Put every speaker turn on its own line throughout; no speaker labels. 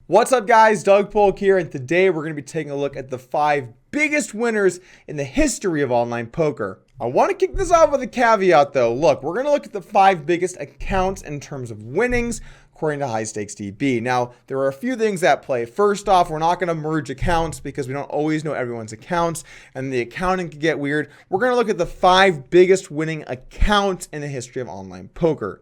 What's up, guys? Doug Polk here, and today we're going to be taking a look at the 5 biggest winners in the history of online poker. I want to kick this off with a caveat though. Look, we're going to look at the 5 biggest accounts in terms of winnings according to High Stakes DB. Now, there are a few things at play. First off, we're not going to merge accounts because we don't always know everyone's accounts and the accounting can get weird. We're going to look at the 5 biggest winning accounts in the history of online poker.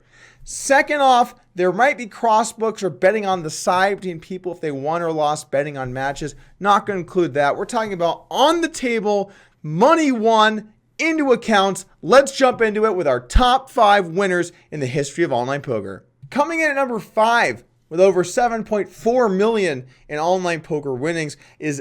Second off, there might be cross books or betting on the side between people if they won or lost betting on matches. Not going to include that. We're talking about on the table, money won into accounts. Let's jump into it with our top 5 winners in the history of online poker. Coming in at number 5 with over 7.4 million in online poker winnings is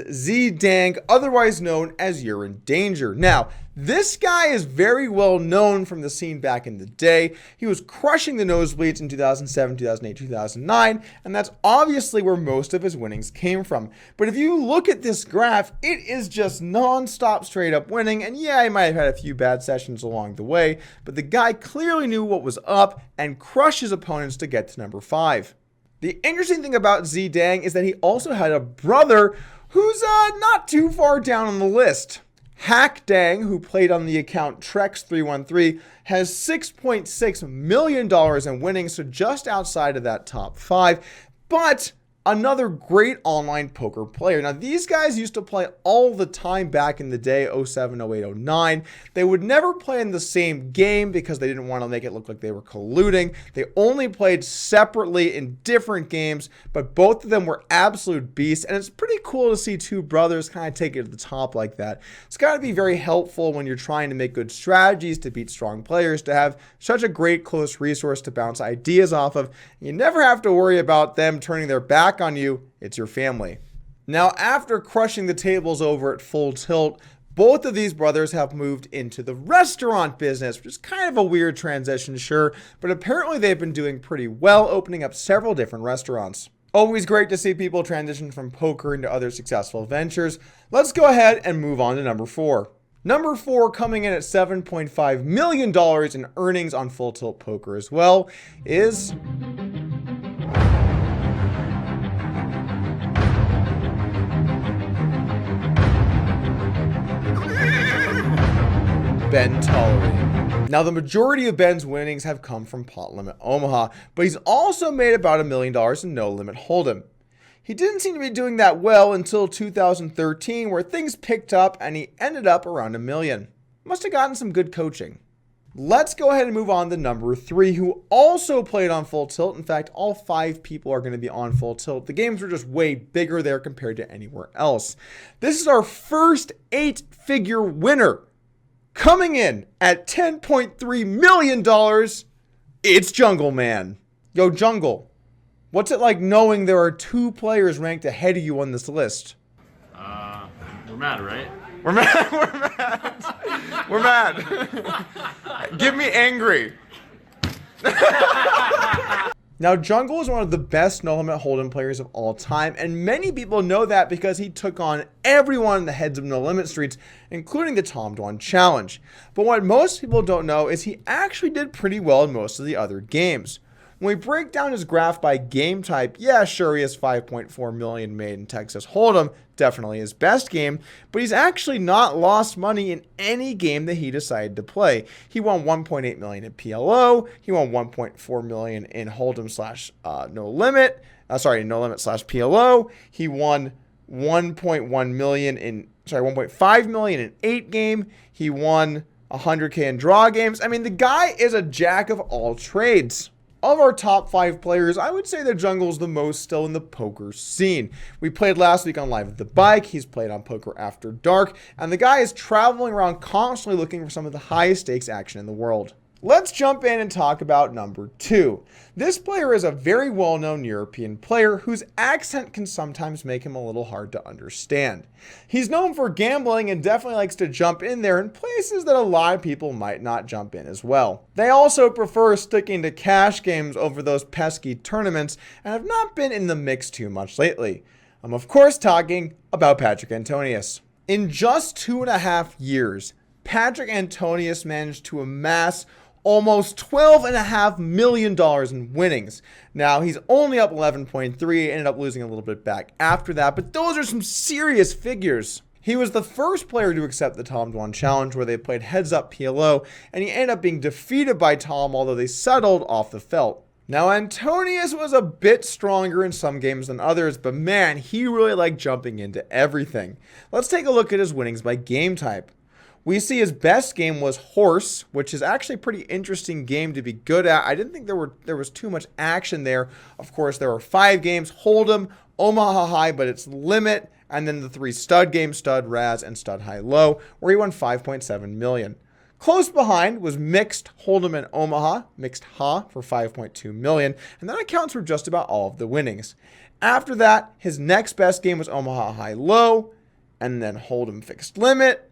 Dang, otherwise known as You're in Danger. Now, this guy is very well known from the scene back in the day. He was crushing the nosebleeds in 2007, 2008, 2009, and that's obviously where most of his winnings came from. But if you look at this graph, it is just non-stop straight up winning, and yeah, he might have had a few bad sessions along the way, but the guy clearly knew what was up and crushed his opponents to get to number 5. The interesting thing about Dang is that he also had a brother who's not too far down on the list. Hack Dang, who played on the account Trex313, has $6.6 million in winnings, so just outside of that top 5. But another great online poker player. Now, these guys used to play all the time back in the day, 07, 08, 09. They would never play in the same game because they didn't want to make it look like they were colluding. They only played separately in different games, but both of them were absolute beasts. And it's pretty cool to see 2 brothers kind of take it to the top like that. It's got to be very helpful when you're trying to make good strategies to beat strong players, to have such a great close resource to bounce ideas off of. You never have to worry about them turning their back on you. It's your family. Now, after crushing the tables over at Full Tilt, both of these brothers have moved into the restaurant business, which is kind of a weird transition, sure, but apparently they've been doing pretty well, opening up several different restaurants. Always great to see people transition from poker into other successful ventures. Let's go ahead and move on to number 4. Number 4, coming in at $7.5 million in earnings on Full Tilt Poker as well, is Ben. Now, the majority of Ben's winnings have come from Pot Limit Omaha, but he's also made about $1 million in No Limit Hold'em. He didn't seem to be doing that well until 2013, where things picked up and he ended up around $1 million. Must have gotten some good coaching. Let's go ahead and move on to number 3, who also played on Full Tilt. In fact, all 5 people are going to be on Full Tilt. The games were just way bigger there compared to anywhere else. This is our first 8-figure winner. Coming in at $10.3 million, it's Jungle Man. Yo, Jungle, what's it like knowing there are 2 players ranked ahead of you on this list?
We're mad, right?
We're mad. We're mad. Give me angry. Now, Jungle is one of the best No Limit Hold'em players of all time, and many people know that because he took on everyone in the heads of No Limit Streets, including the Tom Dwan Challenge. But what most people don't know is he actually did pretty well in most of the other games. When we break down his graph by game type, yeah, sure, he has 5.4 million made in Texas Hold'em, definitely his best game, but he's actually not lost money in any game that he decided to play. He won 1.8 million in PLO, he won 1.4 million in Hold'em slash No Limit slash PLO, he won 1.5 million in 8 game, he won 100K in draw games. I mean, the guy is a jack of all trades. Of our top 5 players, I would say that Jungle's the most still in the poker scene. We played last week on Live at the Bike, he's played on Poker After Dark, and the guy is traveling around constantly looking for some of the highest stakes action in the world. Let's jump in and talk about number 2. This player is a very well-known European player whose accent can sometimes make him a little hard to understand. He's known for gambling and definitely likes to jump in there in places that a lot of people might not jump in as well. They also prefer sticking to cash games over those pesky tournaments and have not been in the mix too much lately. I'm of course talking about Patrick Antonius. In just 2.5 years, Patrick Antonius managed to amass almost $12.5 million in winnings. Now, he's only up 11.3, ended up losing a little bit back after that, but those are some serious figures. He was the first player to accept the Tom Dwan Challenge, where they played heads-up PLO, and he ended up being defeated by Tom, although they settled off the felt. Now, Antonius was a bit stronger in some games than others, but man, he really liked jumping into everything. Let's take a look at his winnings by game type. We see his best game was Horse, which is actually a pretty interesting game to be good at. I didn't think there was too much action there. Of course, there were 5 games: Hold'em, Omaha High, but it's Limit, and then the 3 stud games, Stud Raz and Stud High Low, where he won $5.7 million. Close behind was Mixed, Hold'em, and Omaha, Mixed Ha, for $5.2 million, and that accounts for just about all of the winnings. After that, his next best game was Omaha High Low, and then Hold'em Fixed Limit,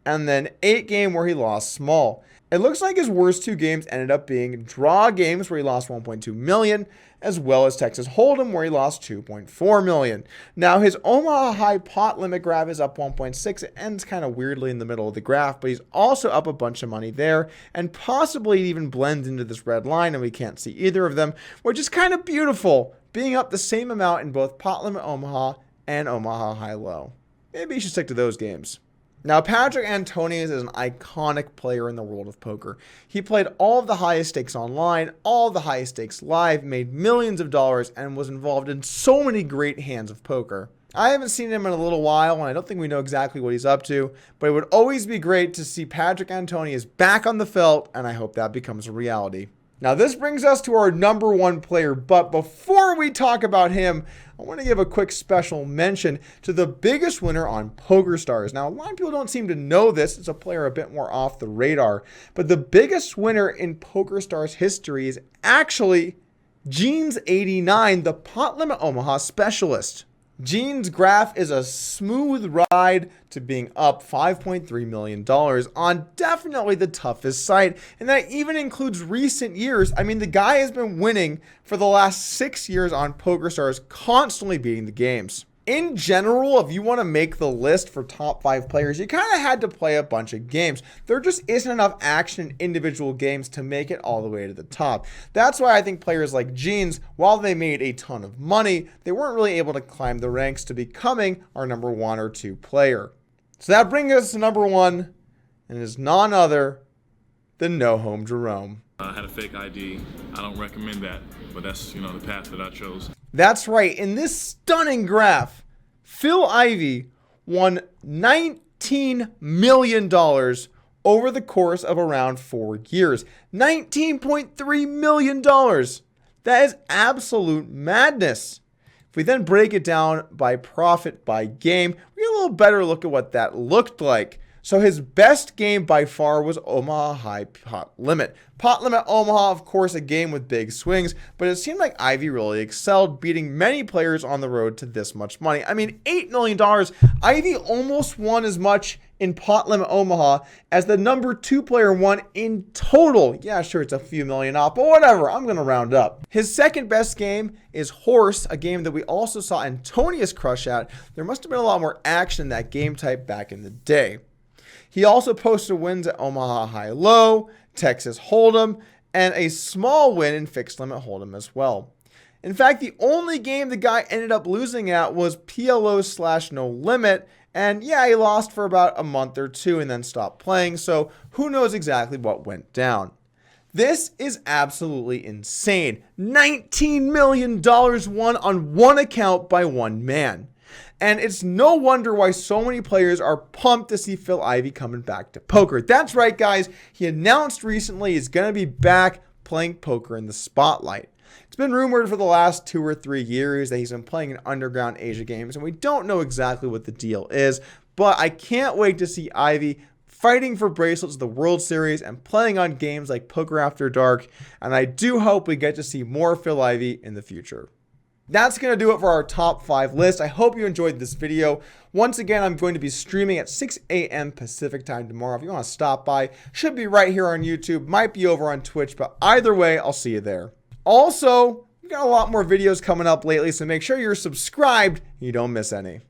and then 8 game where he lost small. It looks like his worst 2 games ended up being draw games where he lost $1.2 million, as well as Texas Hold'em where he lost $2.4 million. Now, his Omaha High pot limit graph is up 1.6. It ends kind of weirdly in the middle of the graph, but he's also up a bunch of money there, and possibly it even blends into this red line, and we can't see either of them, which is kind of beautiful, being up the same amount in both pot limit Omaha and Omaha High Low. Maybe you should stick to those games. Now, Patrick Antonius is an iconic player in the world of poker. He played all of the highest stakes online, all of the highest stakes live, made millions of dollars, and was involved in so many great hands of poker. I haven't seen him in a little while, and I don't think we know exactly what he's up to, but it would always be great to see Patrick Antonius back on the felt, and I hope that becomes a reality. Now, this brings us to our number 1 player, but before we talk about him, I want to give a quick special mention to the biggest winner on PokerStars. Now, a lot of people don't seem to know this. It's a player a bit more off the radar, but the biggest winner in PokerStars history is actually Jeans89, the pot limit Omaha specialist. Gene's graph is a smooth ride to being up $5.3 million on definitely the toughest site, and that even includes recent years. I mean, the guy has been winning for the last 6 years on PokerStars, constantly beating the games. In general, if you want to make the list for top 5 players, you kind of had to play a bunch of games. There just isn't enough action in individual games to make it all the way to the top. That's why I think players like Jeans, while they made a ton of money, they weren't really able to climb the ranks to becoming our number 1 or 2 player. So that brings us to number 1, and it is none other than No Home Jerome.
I had a fake ID. I don't recommend that, but that's, the path that I chose.
That's right. In this stunning graph, Phil Ivey won $19 million over the course of around 4 years. $19.3 million. That is absolute madness. If we then break it down by profit by game, we get a little better look at what that looked like. So his best game by far was Omaha High Pot Limit. Pot Limit Omaha, of course, a game with big swings, but it seemed like Ivey really excelled, beating many players on the road to this much money. I mean, $8 million. Ivey almost won as much in Pot Limit Omaha as the number 2 player won in total. Yeah, sure, it's a few million off, but whatever, I'm going to round up. His second best game is Horse, a game that we also saw Antonius crush at. There must have been a lot more action in that game type back in the day. He also posted wins at Omaha High Low, Texas Hold'em, and a small win in Fixed Limit Hold'em as well. In fact, the only game the guy ended up losing at was PLO/No Limit, and yeah, he lost for about a month or 2 and then stopped playing, so who knows exactly what went down. This is absolutely insane. $19 million won on one account by one man. And it's no wonder why so many players are pumped to see Phil Ivey coming back to poker. That's right, guys. He announced recently he's going to be back playing poker in the spotlight. It's been rumored for the last 2 or 3 years that he's been playing in underground Asia games, and we don't know exactly what the deal is, but I can't wait to see Ivey fighting for bracelets of the World Series and playing on games like Poker After Dark, and I do hope we get to see more Phil Ivey in the future. That's going to do it for our top 5 list. I hope you enjoyed this video. Once again, I'm going to be streaming at 6 a.m. Pacific time tomorrow. If you want to stop by, should be right here on YouTube, might be over on Twitch, but either way, I'll see you there. Also, we've got a lot more videos coming up lately, so make sure you're subscribed and you don't miss any.